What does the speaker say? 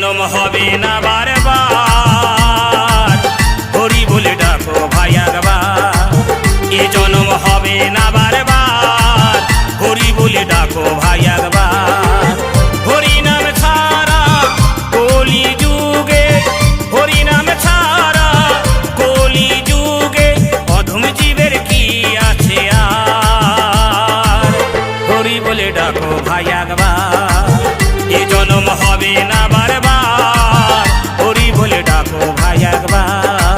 জনম হবে না বারবার, হরি বলে ডাকো ভাই একবার। এ জনম হবে না বারবার, হরি বলে ডাকো ভাই একবার। হরি নাম ছাড়া কলি যুগে, হরি নাম ছাড়া কলি যুগে অধম জীবের কি আছে আর। হরি বলে ডাকো ভাই একবার, এ জনম হবে না বারবার, হরি বলে ডাকো ভাই একবার।